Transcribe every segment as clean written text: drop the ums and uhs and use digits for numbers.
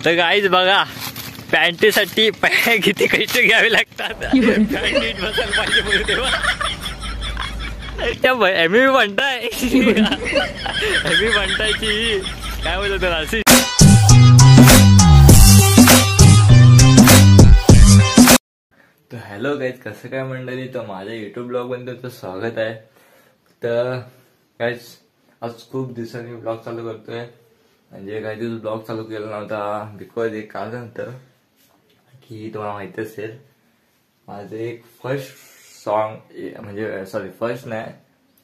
तर गाईज बघा पॅन्टीसाठी किती कष्ट घ्यावे लागतात. पॅन्ट नीट बसायला पाहिजे म्हणून तेव्हा एमी म्हणताय एमी म्हणतायची काय बोलतो तर अशी. तर हॅलो गाईज, कसं काय मंडळी, तर माझ्या युट्यूब ब्लॉग मध्ये तुमचं स्वागत आहे. तर गाईज आज खूप दिवसांनी ब्लॉग चालू करतोय. म्हणजे काही दिवस ब्लॉग चालू केला नव्हता बिकॉज एक कारण होतं की तुम्हाला माहिती असेल माझं एक फर्स्ट सॉन्ग म्हणजे सॉरी फर्स्ट नाही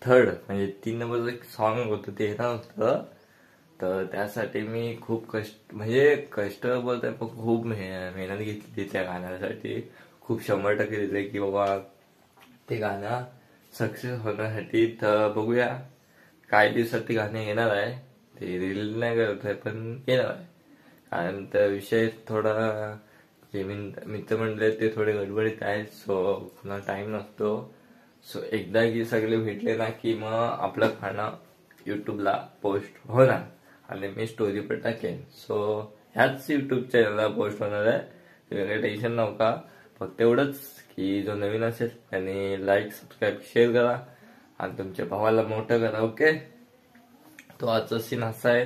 थर्ड म्हणजे 3 नंबरचं एक सॉन्ग होतं ते नव्हतं. तर त्यासाठी मी खूप कष्ट बोलतोय पण खूप मेहनत घेतली त्या गाण्यासाठी. खूप 100% दिले की बाबा ते गाणं सक्सेस होण्यासाठी. तर बघूया काही दिवसात ते गाणे येणार आहे. ते रील नाही करत आहे पण येणार आहे. कारण त्या विषय थोडा जे मित्र मंडळ ते थोडे गडबडीत आहेत. सो पुन्हा टाइम नसतो. सो एकदा की सगळे भेटले ना की मग आपलं गाणं युट्यूबला पोस्ट होणार आणि मी स्टोरी पण टाकेन. सो ह्याच युट्यूब चॅनलला पोस्ट होणार आहे. तुम्ही काही टेन्शन नका. फक्त एवढंच की जो नवीन असेल त्यांनी लाईक सबस्क्राईब शेअर करा आणि तुमच्या भावाला मोठं करा. ओके. तो आजचा सीन असा आहे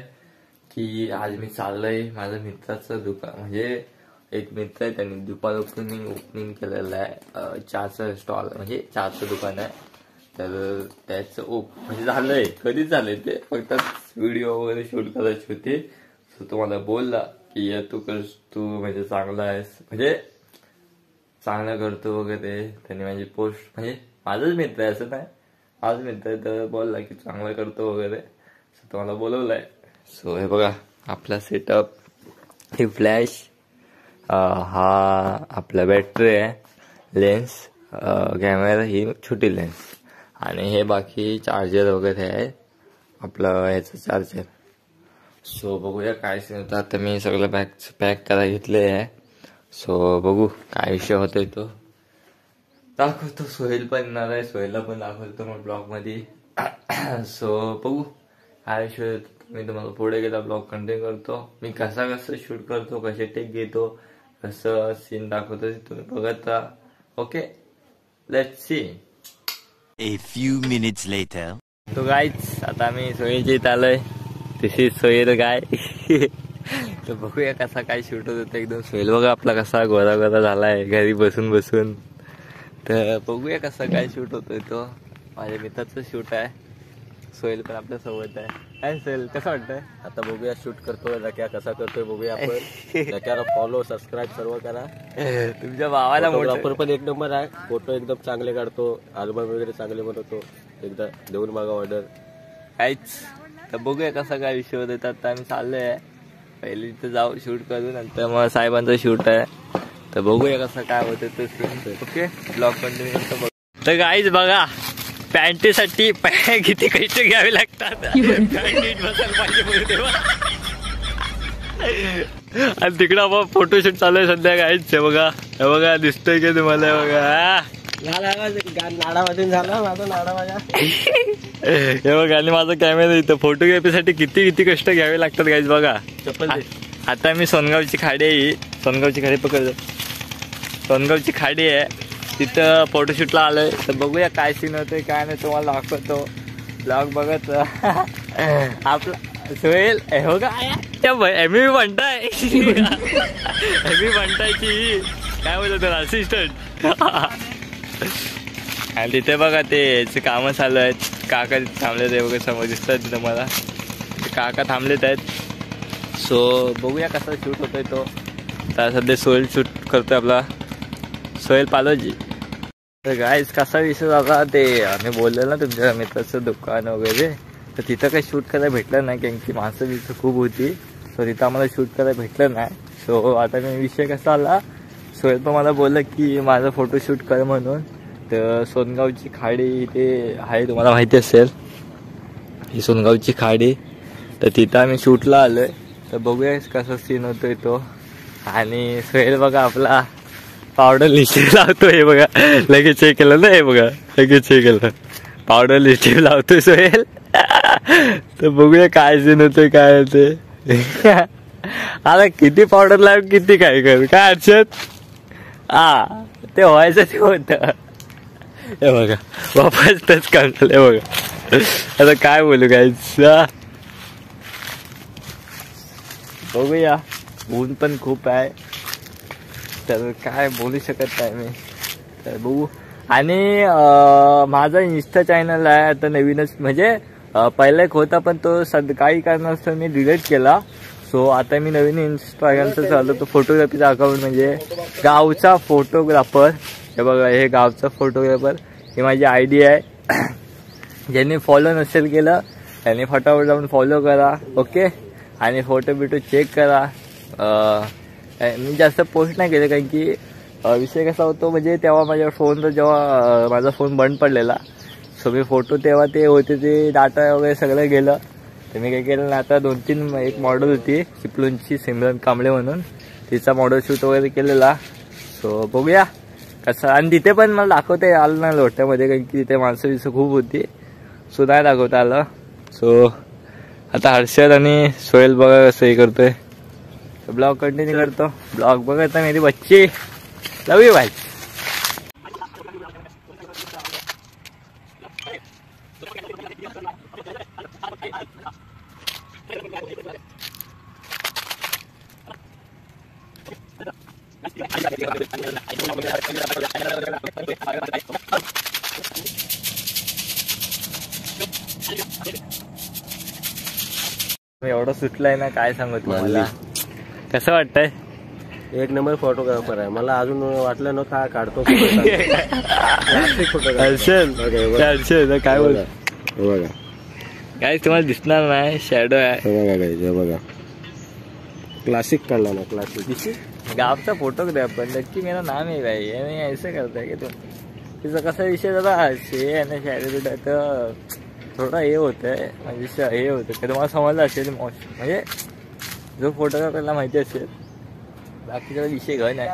की आज मी चाललोय माझ्या मित्राचं दुकान. म्हणजे एक मित्र आहे त्यांनी दुपार ओपनिंग केलेलं आहे. चहाचं स्टॉल म्हणजे चहाचं दुकान आहे. तर त्याचं म्हणजे झालंय कधीच झालंय ते फक्त व्हिडिओ वगैरे शूट करायची होती. सो तो मला बोलला की तू म्हणजे चांगला आहेस म्हणजे चांगला करतो वगैरे. त्यांनी माझी पोस्ट म्हणजे माझाच मित्र आहे असं नाही माझाच मित्र आहे. तर बोलला की चांगला करतो वगैरे. सो तो मला बोलवलाय. सो हे बघा आपला सेटअप, ही फ्लॅश, हा आपला बॅटरी आहे, लेन्स, कॅमेरा ही छोटी लेन्स आणि हे बाकी चार्जर वगैरे आहे आपलं ह्याचं चार्जर. सो बघूया काय सीन होतं. आता मी सगळं पॅक करायला घेतले आहे. सो बघू काय विषय होतोय तो दाखवतो. सोहेल पण येणार आहे, सोहेलला पण दाखवतो मग ब्लॉग मध्ये. सो बघू काय विषय. मी तुम्हाला पुढे गेला ब्लॉग कंटिन्यू करतो. मी कसं शूट करतो, कसे टेक घेतो, कसं सीन दाखवतो तुम्ही बघत राहा. Okay, let's see. A few minutes later. तो गाईच आता मी सोहेलच्या इथं आलोय. दिस इज सोहेल गाय. तर बघूया कसा काय शूट होत होतं. एकदम सोहेल बघा आपला कसा गोरा झालाय घरी बसून बसून. तर बघूया कसा काय शूट होतोय तो. माझ्या मित्राचं शूट आहे. सोहेल पण आपल्या सोबत आहे. काय सोहेल कसं वाटतंय? आता बघूया शूट करतोय लक्या कसा करतोय बघूया आपण. लक्याला फॉलो सबस्क्राईब सर्व करा. तुमच्या भावाला फोटोग्राफर पण एक नंबर आहे. फोटो एकदम चांगले काढतो. अल्बम वगैरे चांगले बनवतो. एकदा देऊन बघा ऑर्डर. काहीच. तर बघूया कसा काय विषय होत होता. आता आम्ही चाललोय पहिले तिथं जाऊ शूट करू. नंतर मग साहेबांचं शूट आहे. तर बघूया कसं काय होतं ते सीन. ओके, ब्लॉग कंटिन्यू करतो. तर गाईज बघा पॅन्टीसाठी किती कष्ट घ्यावे लागतात. पॅन्ट नीट बसायला पाहिजे म्हणून तेव्हा. आणि तिकडं आपण फोटोशूट चालू आहे सध्या गाईच. हे बघा दिसतोय की तुम्हाला. बघा नाडामधून झाला माझा नाडा माझ्या. हे बघा आणि माझा कॅमेरा इथं. फोटोग्राफीसाठी किती कष्ट घ्यावे लागतात गाईज बघा. आता मी सोनगावची खाडी आहे. सोनगावची खाडी पकडतो. सोनगावची खाडी आहे तिथं फोटोशूटला आलोय. तर बघूया काय सीन होतोय काय नाही तुम्हाला दाखवतो. ब्लॉग बघत आपला सोहेल हो का एमी म्हणताय एमी म्हणतायची काय बोलतो तर असिस्टंट. आणि तिथे बघा ते कामं चालू आहेत. काका तिथे थांबलेत आहे बघा समोर दिसतात तुम्हाला. काका थांबलेत आहेत. सो बघूया कसा शूट होतोय तो. तर सध्या सोहेल शूट करतोय आपला सोहेल पालोजी. तर गाईज कसा विषय झाला ते आम्ही बोललो ना तुमच्या मित्राचं दुकान वगैरे. तर तिथं काही शूट करायला भेटलं नाही कारण की माणसं तिथं खूप होती. सो तिथं आम्हाला शूट करायला भेटलं नाही. सो आता मी विषय कसा आला सोहेल पण मला बोललं की माझा फोटोशूट कर म्हणून. तर सोनगावची खाडी इथे आहे तुम्हाला माहिती असेल ही सोनगावची खाडी. तर तिथं आम्ही शूटला आलोय. तर बघूया कसा सीन होतोय तो. आणि सोहेल बघा आपला पावडर लिस्टिप लावतो. हे बघा लगेच चेक केलं ना. हे बघा लगेच चेक केलं पावडर लिस्टिप लावतोय सोहेल. तर बघूया काय सीन होतोय काय होते. आता किती पावडर लाव किती काय कर काय हर्षद. हा ते व्हायचं ते होत. हे बघा वापस तेच काढलं. हे बघा आता काय बोलू काय बघूया. ऊन पण खूप आहे तर काय बोलू शकत नाही मी. तर बघू. आणि माझा इन्स्टा चॅनल आहे आता नवीनच, म्हणजे पहिला एक होता पण तो काही कारणास्तव मी डिलीट केला. सो आता मी नवीन इंस्टाग्रामचं चालू तो फोटोग्राफीचा अकाउंट, म्हणजे गावचा फोटोग्राफर. हे बघा हे गावचा फोटोग्राफर ही माझी आयडी आहे. ज्यांनी फॉलो नसेल केलं त्यांनी फटाफट जाऊन फॉलो करा. ओके. आणि फोटो बिटो चेक करा. मी जास्त पोस्ट नाही केले कारण की विषय कसा होतो, म्हणजे तेव्हा माझ्या फोनचा जेव्हा माझा फोन बंद पडलेला, सो मी फोटो तेव्हा ते होते ते डाटा वगैरे सगळं गेलं. तर मी काय केलं ना, आता 2-3 एक मॉडेल होती चिपळूणची सिमरन कांबळे म्हणून, तिचा मॉडेल शूट वगैरे केलेला. सो बघूया कसं. आणि तिथे पण मला दाखवता आलं नाही लोट्यामध्ये कारण की तिथे माणसं विसं खूप होती. सो नाही दाखवता आलं. सो आता हर्षद आणि सोहेल बघा कसं हे करतोय. ब्लॉग कंटिन्यू करतो. ब्लॉग बघा मेरी बच्ची. लव यू भाई. एवढं सुटलंय ना काय सांगू तुम्हाला. कसं वाटतंय. एक नंबर फोटोग्राफर आहे. मला अजून वाटलं नव्हतं हा काढतो. हर्षद काय बोल. बघा काय तुम्हाला दिसणार नाही शॅडो आहे. बघा बघा क्लासिक काढला ना. क्लासिक गावचा फोटोग्राफर नक्की मेरा नाम है भाई. यानी ऐसे करता है की तुम. तिचा कसा विषय झाला आणि शॅडो तर थोडा हे होतंय, म्हणजे हे होतं की तुम्हाला समजलं असेल. म्हणजे जो फोटोग्राफरला माहिती असेल. बाकीचा विषय घन आहे.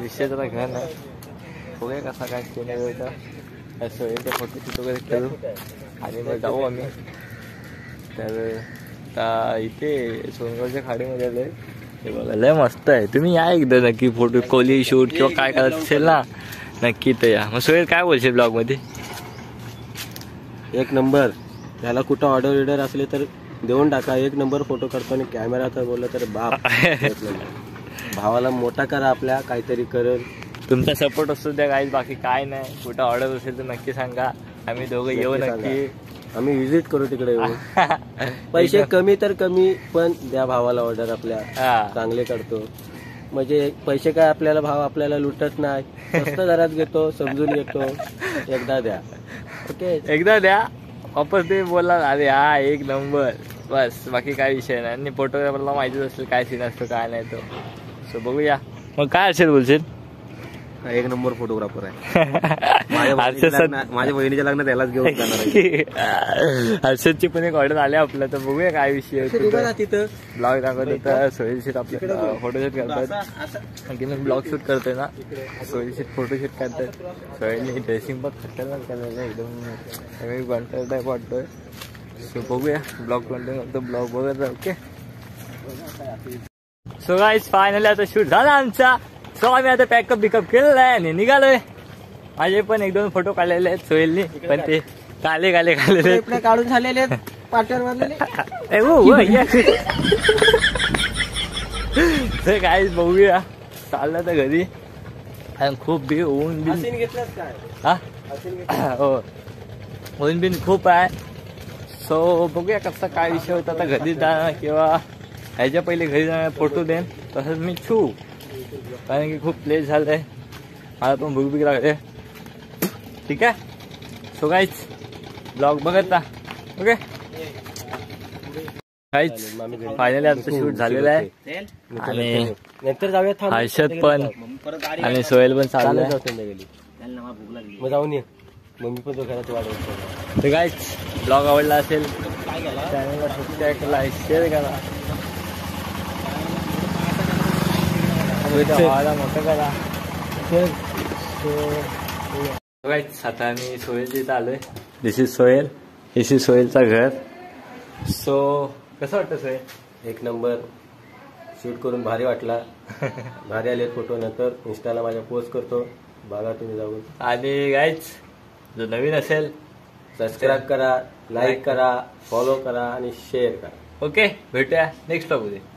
विषय जरा घन आहे. बघूया कसा काय केलं होतं. असं एकदा फोटोशूट वगैरे करू आणि मग जाऊ आम्ही. तर आता इथे सोनगावच्या खाडीमध्ये आलोय. हे बघा लय मस्त आहे. तुम्ही या एकदा नक्की फोटो कोली शूट किंवा काय करायचं असेल ना नक्की तर या. मग सोहेल काय बोलशील ब्लॉग मध्ये. एक नंबर. त्याला कुठं ऑर्डर असले तर देऊन टाका. एक नंबर फोटो काढतो. आणि कॅमेरा तर बोललं तर बाप. भावाला मोठा करा आपल्या, काहीतरी करेल. तुमचा सपोर्ट असतो द्या काही. बाकी काय नाही. कुठं ऑर्डर असेल तर नक्की सांगा. आम्ही दोघं येऊ नक्की. आम्ही व्हिजिट करू तिकडे येऊ. पैसे कमी तर कमी पण द्या भावाला ऑर्डर आपल्या. चांगले काढतो. म्हणजे पैसे काय आपल्याला भाव आपल्याला लुटत नाही. स्वस्त दरात घेतो. समजून घेतो. एकदा द्या. ओके एकदा द्या वापस ते बोला अरे हा एक नंबर बस. बाकी काय विषय नाही. आणि फोटोग्राफरला माहितीच असेल काय सीन असतो काय नाही तो. सो बघूया मग काय असेल बोलशील. एक नंबर फोटोग्राफर आहे. माझ्या बहिणीच्या लग्नात त्यालाच घेऊन जाणार आहे. हर्षदची पण एक ऑर्डर आली आपल्या. तर बघूया काय विषय. तिथं ब्लॉग दाखवतो तर सोहेल शेट आपल्या फोटोशूट करतात. आणखी मी ब्लॉग शूट करतोय ना. सोहेल शेट फोटोशूट करतात. सोहेलने ड्रेसिंग पण खतरनाक केलेलं आहे. एकदम कॉन्टॅक्ट टाईप वाटतोय. सो बघूया ब्लॉग कंटिन्यू करतो. ब्लॉग बघत जा. ओके. सो गाईज फायनली आता शूट झाला आमचा. सो आम्ही आता पॅकअप बिकअप केलेला आहे आणि निघालोय. माझे पण 1-2 फोटो काढलेले आहेत सोहेलनी. पण ते काले काढून झालेले पाट्यावर तर काय बघूया. चाललं तर घरी. आणि खूप बी ऊन बिन हा हो ऊन बिन खूप आहे. सो बघूया कसा काय विषय होता. आता घरी जाणार किंवा ह्याच्या पहिले घरी जाणार फोटो देईन. तसंच मी छू कारण की खूप लेट झालंय. मला पण भूक लागले. ठीक आहे. सो गाईज ब्लॉग बघत ना. ओके गाईज फायनली आमचं शूट झालेलं आहे. आणि नंतर जाऊया. हर्षद पण आणि सोहेल पण चालू मग जाऊन ये. मम्मी पण तो घरात वाढवतो. तर गाईज ब्लॉग आवडला असेल चॅनलला सबस्क्राईब करा. शेअर करा. मोठं करा. आता आम्ही सोहेलच्या इथं आलोय. दिस इज सोहेल. दिस इज सोहेलचा घर. सो कसं वाटतं सोय? एक नंबर शूट करून भारी वाटला. भारी आले फोटो. नंतर इंस्टाला माझ्या पोस्ट करतो, बघा तुम्ही जाऊन. आणि गाईज जो नवीन असेल सबस्क्राईब करा, लाईक करा, फॉलो करा आणि शेअर करा. ओके, भेटूया नेक्स्ट ब्लॉग मध्ये.